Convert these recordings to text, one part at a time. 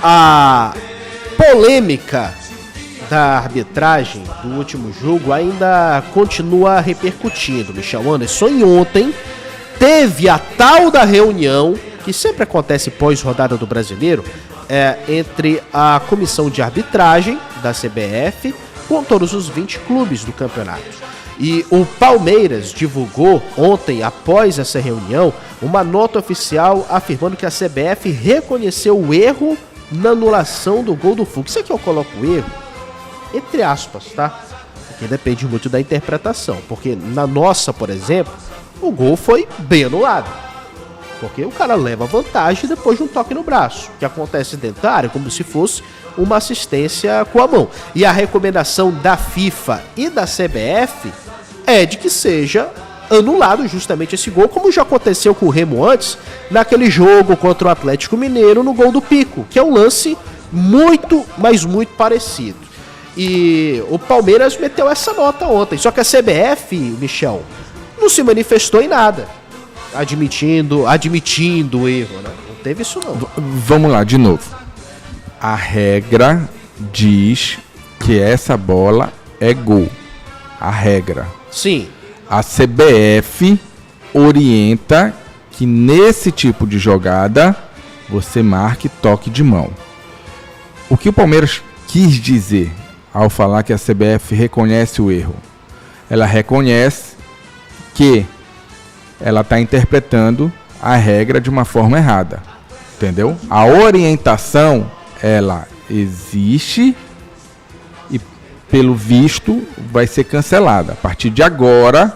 A polêmica da arbitragem do último jogo ainda continua repercutindo, Michel Anderson. E ontem teve a tal da reunião, que sempre acontece pós-rodada do Brasileiro, entre a comissão de arbitragem da CBF com todos os 20 clubes do campeonato. E o Palmeiras divulgou ontem, após essa reunião, uma nota oficial afirmando que a CBF reconheceu o erro na anulação do gol do Fux. Isso aqui eu coloco o erro, entre aspas, tá? Porque depende muito da interpretação. Porque na nossa, por exemplo, o gol foi bem anulado. Porque o cara leva vantagem depois de um toque no braço, que acontece dentro da área, como se fosse uma assistência com a mão. E a recomendação da FIFA e da CBF é de que seja anulado justamente esse gol, como já aconteceu com o Remo antes, naquele jogo contra o Atlético Mineiro, no gol do Pico, que é um lance muito, mas muito parecido. E o Palmeiras meteu essa nota ontem, só que a CBF, Michel, não se manifestou em nada, admitindo o erro, né? Não teve isso não. Vamos lá, de novo. A regra diz que essa bola é gol. A regra. Sim. A CBF orienta que nesse tipo de jogada você marque toque de mão. O que o Palmeiras quis dizer ao falar que a CBF reconhece o erro? Ela reconhece que ela está interpretando a regra de uma forma errada. Entendeu? A orientação, ela existe e, pelo visto, vai ser cancelada. A partir de agora,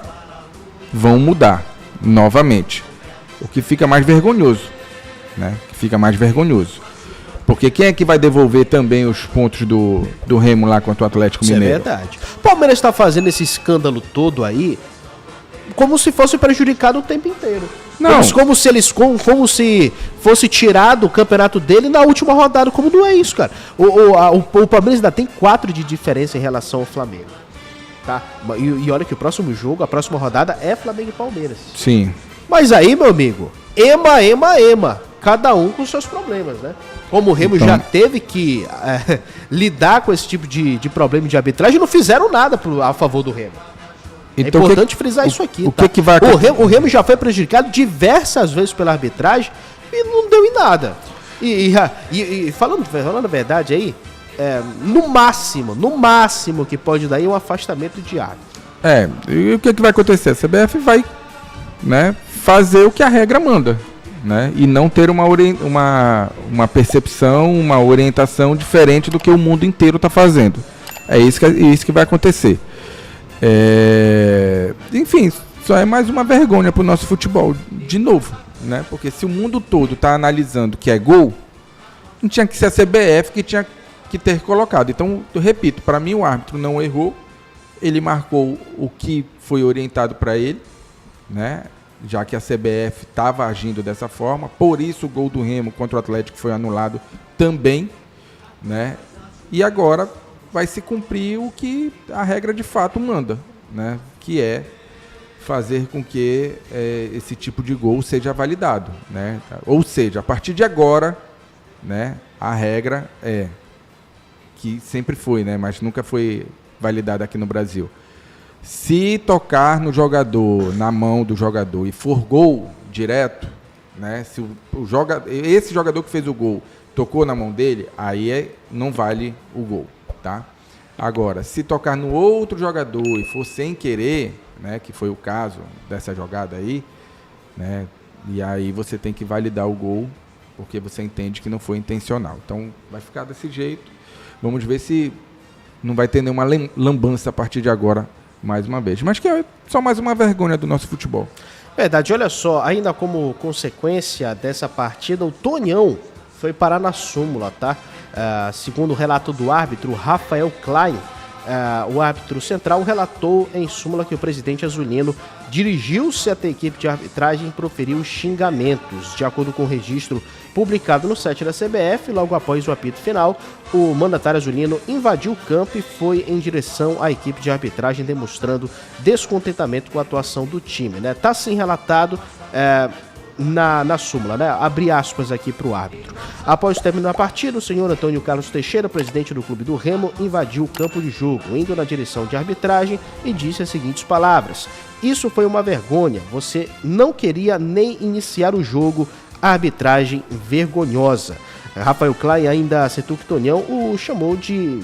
vão mudar novamente. O que fica mais vergonhoso, né? Porque quem é que vai devolver também os pontos do Remo lá contra o Atlético Mineiro? Isso é verdade. O Palmeiras está fazendo esse escândalo todo aí como se fosse prejudicado o tempo inteiro. Não. Como se fosse tirado o campeonato dele na última rodada. Como não é isso, cara? O Palmeiras ainda tem 4 de diferença em relação ao Flamengo. Tá? E olha que o próximo jogo, a próxima rodada é Flamengo e Palmeiras. Sim. Mas aí, meu amigo, ema. Cada um com seus problemas, né? Como o Remo já teve que lidar com esse tipo de problema de arbitragem, não fizeram nada a favor do Remo. Então, é importante frisar isso aqui. O que vai acontecer? O Remo já foi prejudicado diversas vezes pela arbitragem e não deu em nada. E falando a verdade aí, no máximo que pode dar é um afastamento de árbitro. E o que vai acontecer? A CBF vai, né, fazer o que a regra manda, né, e não ter uma percepção, uma orientação diferente do que o mundo inteiro está fazendo. É isso que vai acontecer. Enfim, só é mais uma vergonha para o nosso futebol, de novo, né? Porque se o mundo todo está analisando que é gol, não tinha que ser a CBF que tinha que ter colocado. Então, eu repito, para mim o árbitro não errou, ele marcou o que foi orientado para ele, né? Já que a CBF estava agindo dessa forma, por isso o gol do Remo contra o Atlético foi anulado também, né? E agora vai se cumprir o que a regra de fato manda, né? Que é fazer com que esse tipo de gol seja validado, né? Ou seja, a partir de agora, né, a regra é que sempre foi, né, mas nunca foi validada aqui no Brasil. Se tocar no jogador, na mão do jogador e for gol direto, né, se esse jogador que fez o gol tocou na mão dele, aí não vale o gol. Tá? Agora, se tocar no outro jogador e for sem querer, né, que foi o caso dessa jogada aí, né, e aí você tem que validar o gol, porque você entende que não foi intencional. Então, vai ficar desse jeito. Vamos ver se não vai ter nenhuma lambança a partir de agora, mais uma vez. Mas que é só mais uma vergonha do nosso futebol. Verdade, olha só, ainda como consequência dessa partida, o Tonhão foi parar na súmula, tá? Segundo o relato do árbitro Rafael Klein, o árbitro central relatou em súmula que o presidente azulino dirigiu-se até a equipe de arbitragem e proferiu xingamentos. De acordo com o registro publicado no site da CBF, logo após o apito final, o mandatário azulino invadiu o campo e foi em direção à equipe de arbitragem, demonstrando descontentamento com a atuação do time, né? Tá sim relatado na súmula, né? Abri aspas aqui para o árbitro. Após o término da partida, o senhor Antônio Carlos Teixeira, presidente do Clube do Remo, invadiu o campo de jogo, indo na direção de arbitragem e disse as seguintes palavras: "Isso foi uma vergonha, você não queria nem iniciar o jogo, arbitragem vergonhosa." Rafael Klein ainda citou que Tonhão o chamou de...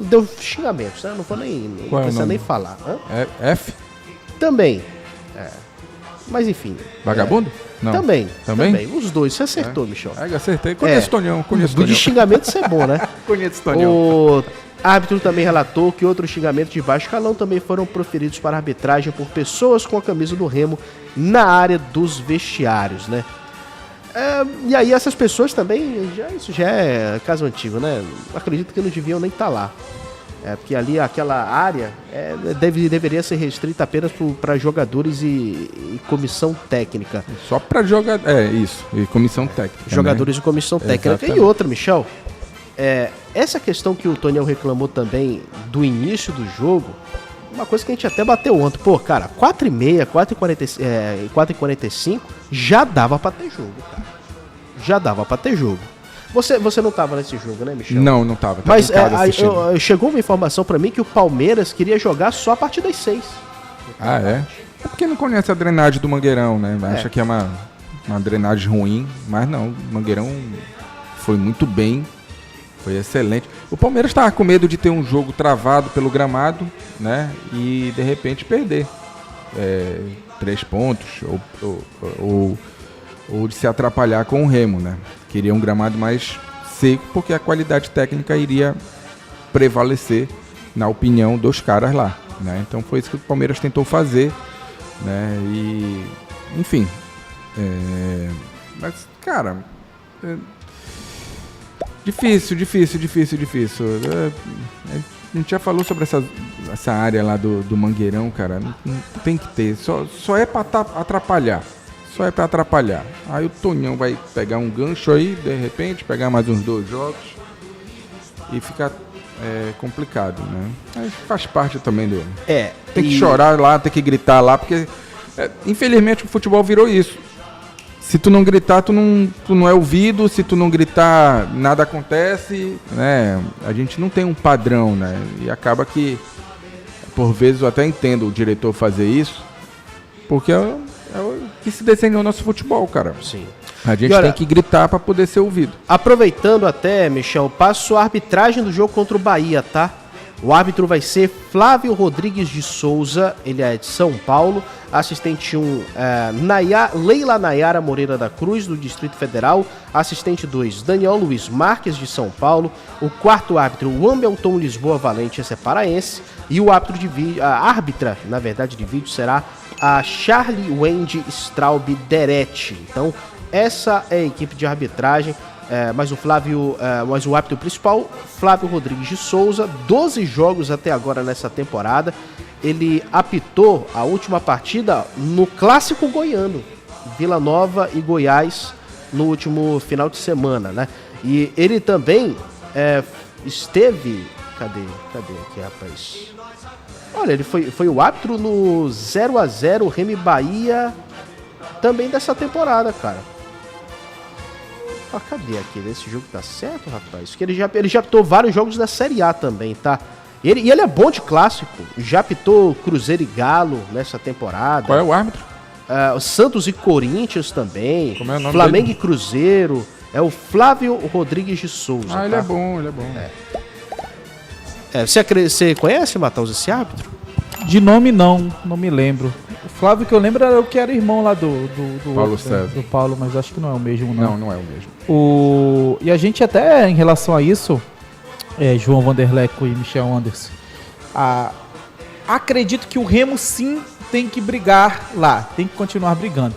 deu xingamentos, né? Não vou nem precisar nem falar. F? Também. Mas enfim. Vagabundo? Não. Também. Também? Os dois. Você acertou, Michel. Acertei. Conheço Tonhão. De xingamento isso é bom, né? Conheço Tonhão. O árbitro também relatou que outros xingamentos de baixo calão também foram proferidos para a arbitragem por pessoas com a camisa do Remo na área dos vestiários, né? E aí essas pessoas também, isso já é caso antigo, né? Acredito que não deviam nem estar lá. Porque ali aquela área deveria ser restrita apenas para jogadores e comissão técnica. Só para jogar, isso, e comissão técnica. Jogadores, né? E comissão técnica. Exatamente. E outra, Michel, essa questão que o Tonhão reclamou também do início do jogo, uma coisa que a gente até bateu ontem. Pô, cara, 4h30, 4h45, já dava pra ter jogo, cara. Já dava pra ter jogo. Você não tava nesse jogo, né, Michel? Não tava. Mas chegou uma informação pra mim que o Palmeiras queria jogar só a partir das 6. É porque não conhece a drenagem do Mangueirão, né? Acha que é uma drenagem ruim, mas não. O Mangueirão foi muito bem. Foi excelente. O Palmeiras estava com medo de ter um jogo travado pelo gramado, né? E de repente perder 3 pontos ou de se atrapalhar com o Remo, né? Queria um gramado mais seco porque a qualidade técnica iria prevalecer na opinião dos caras lá, né? Então foi isso que o Palmeiras tentou fazer, né? E enfim, mas cara, Difícil. A gente já falou sobre essa área lá do Mangueirão, cara. Não tem que ter. Só é pra atrapalhar. Aí o Tonhão vai pegar um gancho aí, de repente, pegar mais uns 2 jogos e fica complicado, né? Mas faz parte também do... Tem que chorar lá, tem que gritar lá, porque infelizmente o futebol virou isso. Se tu não gritar, tu não é ouvido. Se tu não gritar, nada acontece, né? A gente não tem um padrão, né? E acaba que, por vezes, eu até entendo o diretor fazer isso, porque é o que se desenha o nosso futebol, cara. Sim. A gente tem que gritar para poder ser ouvido. Aproveitando até, Michel, passo a arbitragem do jogo contra o Bahia, tá? O árbitro vai ser Flávio Rodrigues de Souza, ele é de São Paulo. Assistente 1, Leila Nayara Moreira da Cruz, do Distrito Federal. Assistente 2, Daniel Luiz Marques, de São Paulo. O quarto árbitro, Wambelton Lisboa Valente, esse é paraense. E o árbitro a árbitra, na verdade, de vídeo será a Charlie Wendy Straub Deretti. Então, essa é a equipe de arbitragem. Mas o árbitro principal, Flávio Rodrigues de Souza, 12 jogos até agora nessa temporada. Ele apitou a última partida no Clássico Goiano, Vila Nova e Goiás, no último final de semana, né? E ele também esteve... Cadê aqui, rapaz? Olha, ele foi o árbitro no 0x0 Remo e Bahia também dessa temporada, cara. Cadê aqui? Esse jogo tá certo, rapaz? Porque ele já apitou vários jogos da Série A também, tá? E ele é bom de clássico. Já apitou Cruzeiro e Galo nessa temporada. Qual é o árbitro? Santos e Corinthians também. Como é o nome Flamengo dele? E Cruzeiro. É o Flávio Rodrigues de Souza. Ele é bom. Você conhece, Matheus, esse árbitro? De nome não me lembro. O Flávio que eu lembro era o que era irmão lá do Paulo outro, César. do Paulo, mas acho que não é o mesmo, não. Não é o mesmo. E a gente até, em relação a isso, João Vanderleco e Michel Anderson, acredito que o Remo sim tem que brigar lá, tem que continuar brigando,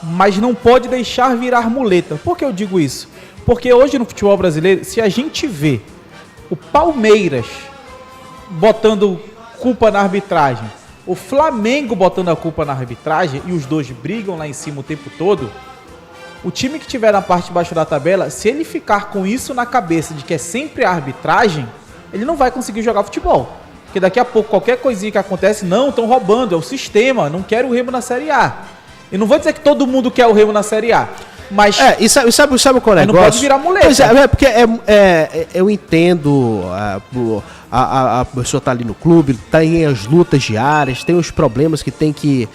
mas não pode deixar virar muleta. Por que eu digo isso? Porque hoje no futebol brasileiro, se a gente vê o Palmeiras botando culpa na arbitragem, o Flamengo botando a culpa na arbitragem e os dois brigam lá em cima o tempo todo, o time que tiver na parte de baixo da tabela, se ele ficar com isso na cabeça de que é sempre a arbitragem, ele não vai conseguir jogar futebol. Porque daqui a pouco, qualquer coisinha que acontece, não, estão roubando, é o sistema, não quero o Remo na Série A. Eu não vou dizer que todo mundo quer o Remo na Série A, mas... E sabe qual é o negócio? Não pode virar muleta. Pois porque eu entendo, a pessoa tá ali no clube, tem as lutas diárias, tem os problemas que tem que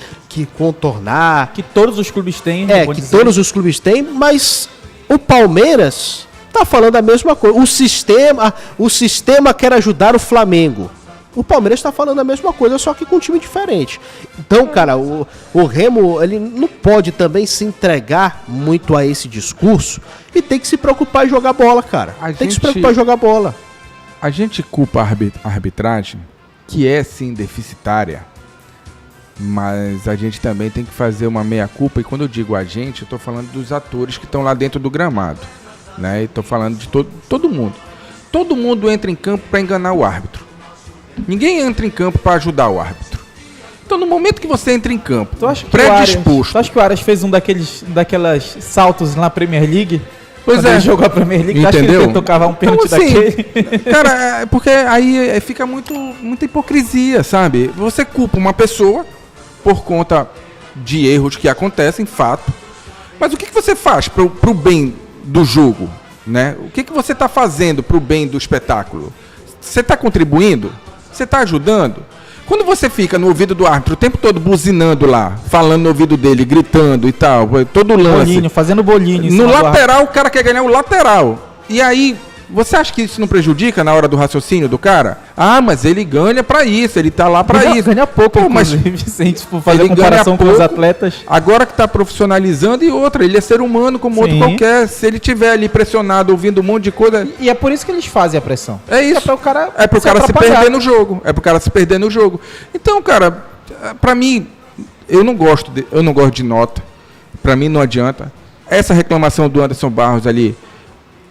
contornar. Que todos os clubes têm. Todos os clubes têm, mas o Palmeiras tá falando a mesma coisa. O sistema quer ajudar o Flamengo. O Palmeiras está falando a mesma coisa, só que com um time diferente. Então, cara, o Remo, ele não pode também se entregar muito a esse discurso e tem que se preocupar em jogar bola, cara. Tem que se preocupar em jogar bola. A gente culpa a arbitragem, que é sim deficitária, mas a gente também tem que fazer uma meia-culpa. E quando eu digo a gente, eu tô falando dos atores que estão lá dentro do gramado, né? E tô falando de todo mundo. Todo mundo entra em campo para enganar o árbitro. Ninguém entra em campo para ajudar o árbitro. Então, no momento que você entra em campo, predisposto... Tu acha que o Arias fez daquelas saltos na Premier League? Pois Ele jogou a Premier League, entendeu? Tu acha que ele tentou cavar um pênalti daquele? Cara, porque aí fica muita hipocrisia, sabe? Você culpa uma pessoa por conta de erros que acontecem, fato. Mas o que você faz pro bem do jogo, né? O que você está fazendo pro bem do espetáculo? Você está contribuindo? Você está ajudando? Quando você fica no ouvido do árbitro o tempo todo buzinando lá, falando no ouvido dele, gritando e tal, todo lance. Fazendo bolinho. No lateral, o cara quer ganhar o lateral. E aí, você acha que isso não prejudica na hora do raciocínio do cara? Ah, mas ele ganha pra isso, ele tá lá pra isso. Ganha pouco, mas se a gente for fazer comparação com os atletas. Agora que tá profissionalizando e outra, ele é ser humano como outro qualquer. Se ele tiver ali pressionado, ouvindo um monte de coisa... E é por isso que eles fazem a pressão. É isso. É pro cara se perder no jogo. É pro cara se perder no jogo. Então, cara, pra mim, eu não gosto de nota. Pra mim não adianta. Essa reclamação do Anderson Barros ali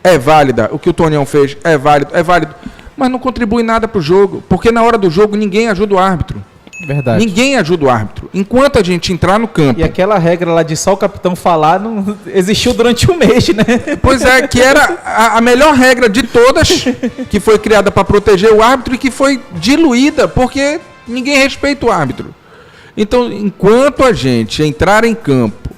é válida. O que o Tonião fez é válido. Mas não contribui nada pro jogo. Porque na hora do jogo ninguém ajuda o árbitro. Verdade. Ninguém ajuda o árbitro. Enquanto a gente entrar no campo... E aquela regra lá de só o capitão falar não existiu durante um mês, né? Pois é, que era a melhor regra de todas, que foi criada para proteger o árbitro e que foi diluída porque ninguém respeita o árbitro. Então, enquanto a gente entrar em campo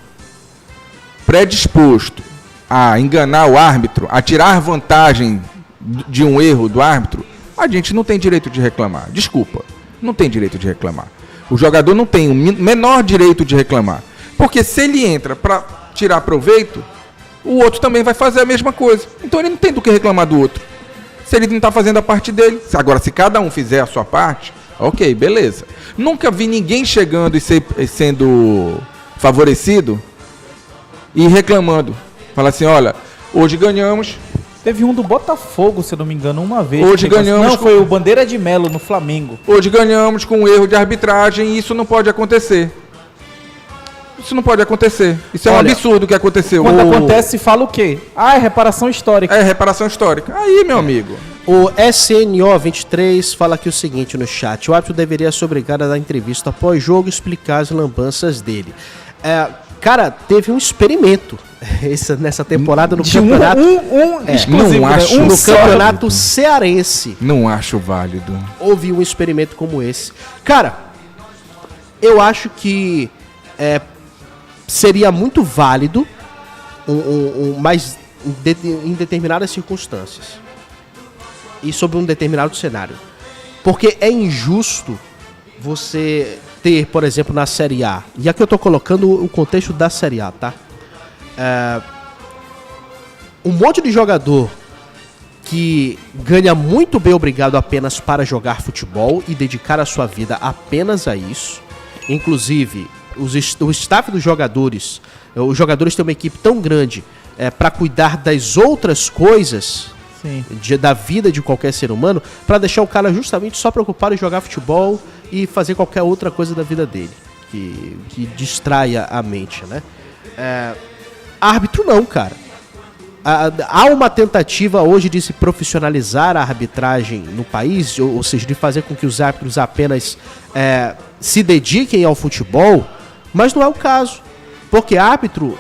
predisposto a enganar o árbitro, a tirar vantagem de um erro do árbitro, a gente não tem direito de reclamar. Desculpa. Não tem direito de reclamar. O jogador não tem o menor direito de reclamar. Porque se ele entra para tirar proveito, o outro também vai fazer a mesma coisa. Então ele não tem do que reclamar do outro. Se ele não está fazendo a parte dele. Agora, se cada um fizer a sua parte, ok, beleza. Nunca vi ninguém chegando e sendo favorecido e reclamando. Fala assim, olha, hoje ganhamos... Teve um do Botafogo, se eu não me engano, uma vez. Hoje ganhamos... Não, foi o Bandeira de Melo no Flamengo. Hoje ganhamos com um erro de arbitragem e isso não pode acontecer. Isso não pode acontecer. Isso é um absurdo que aconteceu. Quando acontece, fala o quê? Ah, é reparação histórica. É reparação histórica. Aí, meu amigo. O SNO23 fala aqui o seguinte no chat. O árbitro deveria ser obrigado a dar entrevista após jogo e explicar as lambanças dele. Cara, teve um experimento nessa temporada no campeonato. Não acho no campeonato cearense. Não acho válido. Houve um experimento como esse. Cara, eu acho que seria muito válido, mas em determinadas circunstâncias e sobre um determinado cenário. Porque é injusto você ter, por exemplo, na Série A, e aqui eu tô colocando o contexto da Série A, tá? Um monte de jogador que ganha muito bem obrigado apenas para jogar futebol e dedicar a sua vida apenas a isso. Inclusive, o staff dos jogadores, os jogadores têm uma equipe tão grande para cuidar das outras coisas da vida de qualquer ser humano, para deixar o cara justamente só preocupado em jogar futebol e fazer qualquer outra coisa da vida dele, que distraia a mente, né? Árbitro não, cara. Há uma tentativa hoje de se profissionalizar a arbitragem no país, ou seja, de fazer com que os árbitros apenas se dediquem ao futebol, mas não é o caso. Porque árbitro,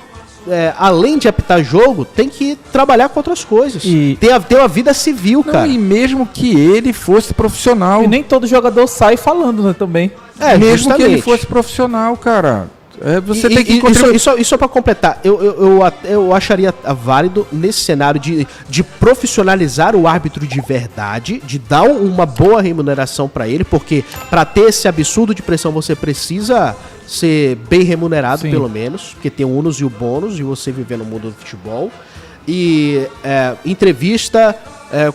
além de apitar jogo, tem que trabalhar com outras coisas. Tem uma vida civil, cara. E mesmo que ele fosse profissional. E nem todo jogador sai falando, né, também. Mesmo que ele fosse profissional, cara. Você tem que contribuir. Isso para completar, eu acharia válido nesse cenário de profissionalizar o árbitro de verdade, de dar uma boa remuneração para ele, porque para ter esse absurdo de pressão você precisa ser bem remunerado, pelo menos, porque tem o ônus e o bônus de você viver no mundo do futebol. E entrevista,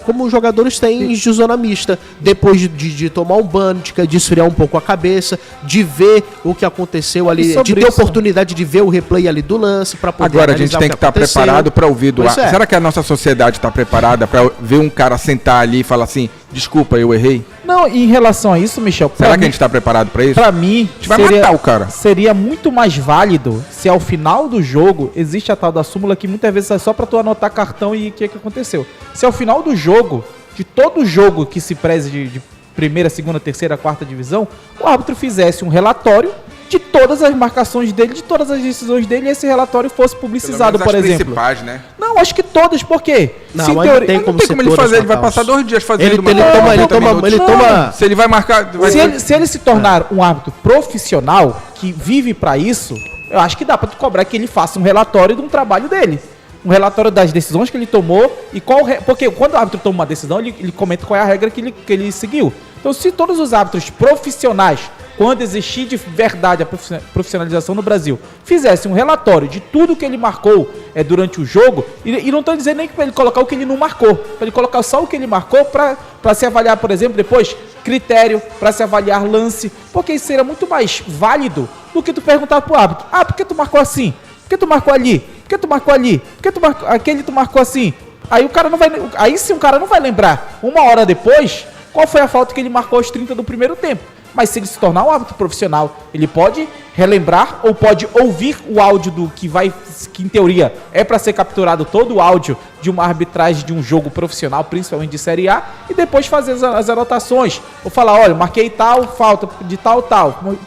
como os jogadores têm de zona mista, depois de tomar um banho, de esfriar um pouco a cabeça, de ver o que aconteceu ali, de ter oportunidade de ver o replay ali do lance para poder Agora a gente tem que estar preparado para ouvir do árbitro. Será que a nossa sociedade está preparada para ver um cara sentar ali e falar assim, desculpa, eu errei? Não, em relação a isso, Michel... Será que a gente está preparado para isso? Para mim, a gente vai matar o cara. Seria muito mais válido se ao final do jogo existe a tal da súmula que muitas vezes é só para tu anotar cartão e o que aconteceu. Se ao final do jogo, de todo jogo que se preze de primeira, segunda, terceira, quarta divisão, o árbitro fizesse um relatório de todas as marcações dele, de todas as decisões dele, e esse relatório fosse publicizado, por exemplo. Principais, né? Não, acho que todas, por quê? Não, mas não tem como ele fazer, ele vai passar 2 dias fazendo ele toma. Se ele vai marcar... Se ele se tornar um árbitro profissional, que vive pra isso, eu acho que dá pra tu cobrar que ele faça um relatório de um trabalho dele. Um relatório das decisões que ele tomou e porque quando o árbitro toma uma decisão, ele comenta qual é a regra que ele seguiu. Então, se todos os árbitros profissionais, quando existir de verdade a profissionalização no Brasil, fizessem um relatório de tudo que ele marcou durante o jogo, e não estou dizendo nem para ele colocar o que ele não marcou, para ele colocar só o que ele marcou para se avaliar, por exemplo, depois, critério, para se avaliar lance, porque isso seria muito mais válido do que tu perguntar pro árbitro, por que tu marcou assim? Por que tu marcou ali? Por que tu marcou ali? Por que tu marcou aquele tu marcou assim? Aí o cara não vai, aí sim o cara não vai lembrar, 1 hora depois, qual foi a falta que ele marcou aos 30 do primeiro tempo. Mas se ele se tornar um árbitro profissional, ele pode relembrar ou pode ouvir o áudio que em teoria é para ser capturado todo o áudio de uma arbitragem de um jogo profissional, principalmente de Série A, e depois fazer as anotações. Ou falar, olha, marquei tal, falta de tal.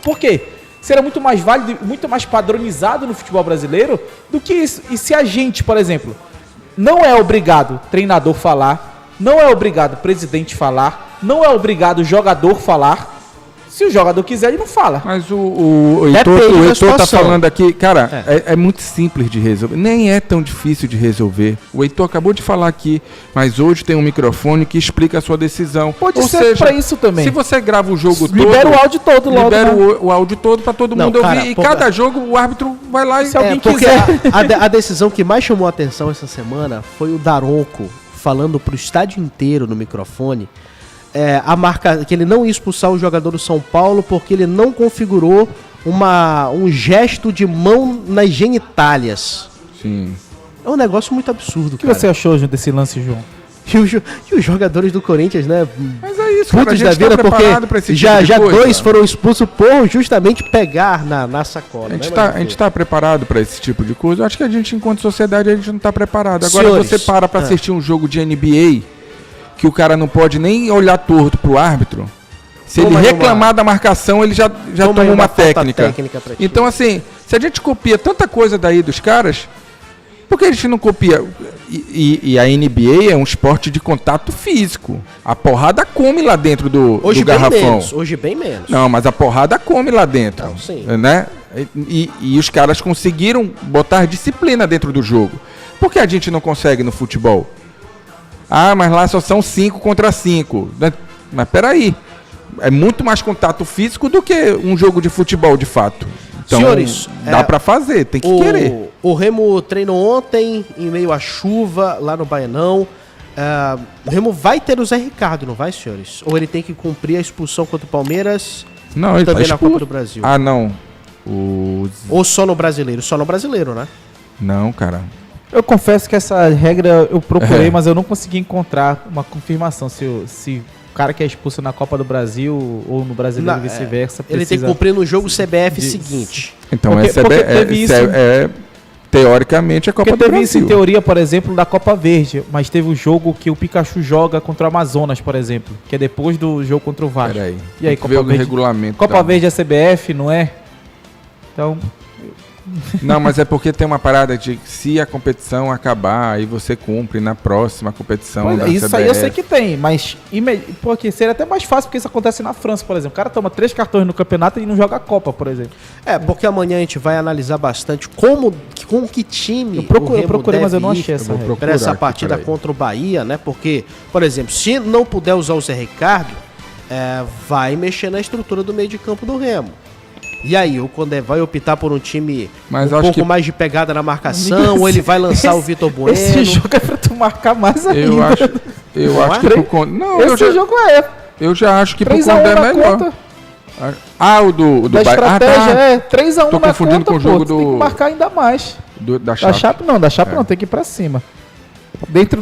Por quê? Será muito mais válido, muito mais padronizado no futebol brasileiro do que isso. E se a gente, por exemplo, não é obrigado treinador falar, não é obrigado presidente falar, não é obrigado jogador falar, se o jogador quiser, ele não fala. Mas o Heitor tá falando aqui, cara, é muito simples de resolver. Nem é tão difícil de resolver. O Heitor acabou de falar aqui, mas hoje tem um microfone que explica a sua decisão. Pode ser pra isso também. Se você grava o jogo todo... Libera o áudio todo logo. Libera o áudio todo pra todo mundo ouvir. E cada jogo o árbitro vai lá e... Se alguém quiser... A decisão que mais chamou a atenção essa semana foi o Daronco falando pro estádio inteiro no microfone... a marca que ele não ia expulsar o jogador do São Paulo porque ele não configurou um gesto de mão nas genitálias. Sim. É um negócio muito absurdo, O que você achou desse lance, João? E os jogadores do Corinthians, né? Mas é isso, cara, putos da vida, porque já coisa. 2 foram expulsos por justamente pegar na sacola. A gente tá preparado para esse tipo de coisa. Eu acho que a gente, enquanto sociedade, a gente não tá preparado. Agora, Senhores, você para assistir um jogo de NBA... que o cara não pode nem olhar torto pro árbitro. Se ele reclamar da marcação, ele já toma uma técnica. Então, assim, se a gente copia tanta coisa daí dos caras, por que a gente não copia? E a NBA é um esporte de contato físico. A porrada come lá dentro do garrafão. Hoje bem menos. Não, mas a porrada come lá dentro. Não, sim. Né? E os caras conseguiram botar disciplina dentro do jogo. Por que a gente não consegue no futebol? Mas lá só são 5 contra 5. Mas peraí. É muito mais contato físico do que um jogo de futebol, de fato. Então, senhores, dá pra fazer, tem que querer. O Remo treinou ontem, em meio à chuva, lá no Baianão. O Remo vai ter o Zé Ricardo, não vai, senhores? Ou ele tem que cumprir a expulsão contra o Palmeiras? Não, ele também tá na Copa do Brasil? Não. Ou só no brasileiro? Só no brasileiro, né? Não, cara. Eu confesso que essa regra eu procurei, mas eu não consegui encontrar uma confirmação se o cara que é expulso na Copa do Brasil ou no Brasileiro vice-versa. Ele tem que cumprir no jogo CBF seguinte. Então, teoricamente, é Copa do Brasil. Teve isso em teoria, por exemplo, da Copa Verde, mas teve o jogo que o Pikachu joga contra o Amazonas, por exemplo, que é depois do jogo contra o Vasco. Peraí. E aí, Copa Verde, regulamento. Copa Verde é CBF, não é? Então... Não, mas é porque tem uma parada de se a competição acabar, aí você cumpre na próxima competição Pois é, da isso CBF. aí eu sei que tem, mas porque seria até mais fácil, porque isso acontece na França, por exemplo. O cara toma 3 cartões no campeonato e não joga a Copa, por exemplo. Porque amanhã a gente vai analisar bastante com que time Eu procurei, o Remo mas eu não deve achei ir essa vou regra. para essa aqui, partida peraí. contra o Bahia, né? Porque, por exemplo, se não puder usar o Zé Ricardo, vai mexer na estrutura do meio de campo do Remo. E aí, o Condé vai optar por um time Mas um acho pouco que- mais de pegada na marcação, ou ele vai lançar o Vitor Bueno? Esse jogo é pra tu marcar mais ainda. Eu Não acho é? que pro Condé... Não, Esse jogo é eu já acho que pro 3x1 Condé é na melhor. conta. O do Da Bahia. estratégia tá. é 3x1 Tô na confundindo conta, com o jogo tu tem que do- marcar ainda mais. Da Da Chape. Chape não, tem que ir pra cima. Dentro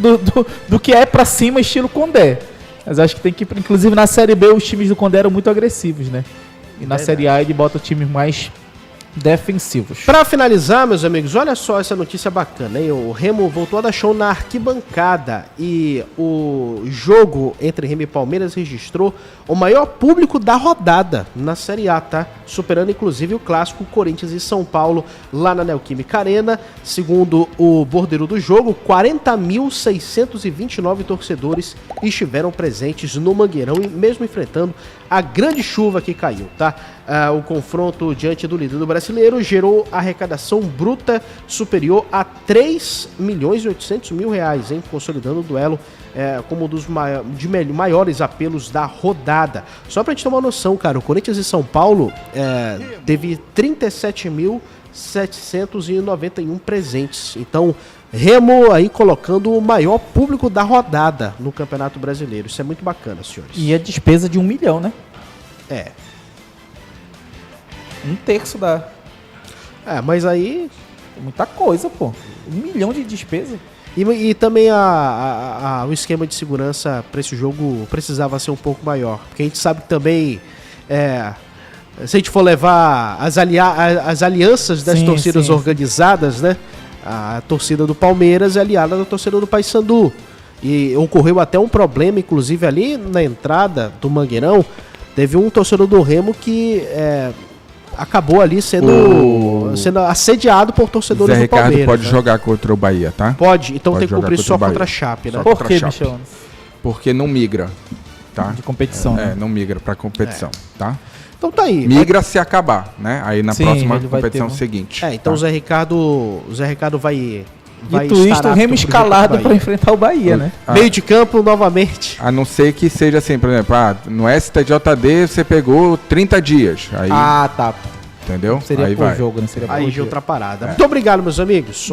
do que é pra cima, estilo Condé. Mas acho que tem que ir, inclusive na Série B os times do Condé eram muito agressivos, né? E na Série A ele bota times mais defensivos. Pra finalizar, meus amigos, olha só essa notícia bacana, hein? O Remo voltou a dar show na arquibancada e o jogo entre Remo e Palmeiras registrou o maior público da rodada na Série A, tá? Superando inclusive o clássico Corinthians e São Paulo lá na Neoquímica Arena. Segundo o bordeiro do jogo, 40.629 torcedores estiveram presentes no Mangueirão e mesmo enfrentando a grande chuva que caiu, tá? O confronto diante do líder do brasileiro gerou arrecadação bruta superior a 3.800.000 reais, hein? Consolidando o duelo como um dos maiores apelos da rodada. Só pra gente ter uma noção, cara, o Corinthians e São Paulo teve 37.791 presentes. Então, Remo aí colocando o maior público da rodada no Campeonato Brasileiro. Isso é muito bacana, senhores. E a despesa de 1 milhão, né? É. 1/3 da... Mas aí... Muita coisa, pô. 1 milhão de despesa. E também o esquema de segurança para esse jogo precisava ser um pouco maior. Porque a gente sabe que também, se a gente for levar as alianças das Sim, torcidas sim. organizadas, né? A torcida do Palmeiras é aliada da torcida do Paysandu. E ocorreu até um problema, inclusive ali na entrada do Mangueirão, teve um torcedor do Remo que acabou ali sendo assediado por torcedores Zé do Ricardo Palmeiras. pode né? jogar contra o Bahia, tá? Pode, então Pode tem que jogar cumprir contra só o Bahia. contra a Chape, né? Só Por contra que, a Chape. Michel? Porque não migra, tá? De competição, né? Não migra pra competição, tá? Então tá aí. Migra se acabar, né? Aí na Sim, próxima ele vai competição ter, né? seguinte. Então o tá? Zé Ricardo vai Dito isso, estar o Remo apto pro escalado jogo pra enfrentar o Bahia, né? Ah, Meio de campo novamente. a não ser que seja assim, por exemplo, no STJD você pegou 30 dias. Aí, Ah, tá. entendeu? Seria Aí por vai. jogo, né? Seria Aí por de dia. outra parada. Muito obrigado, meus amigos.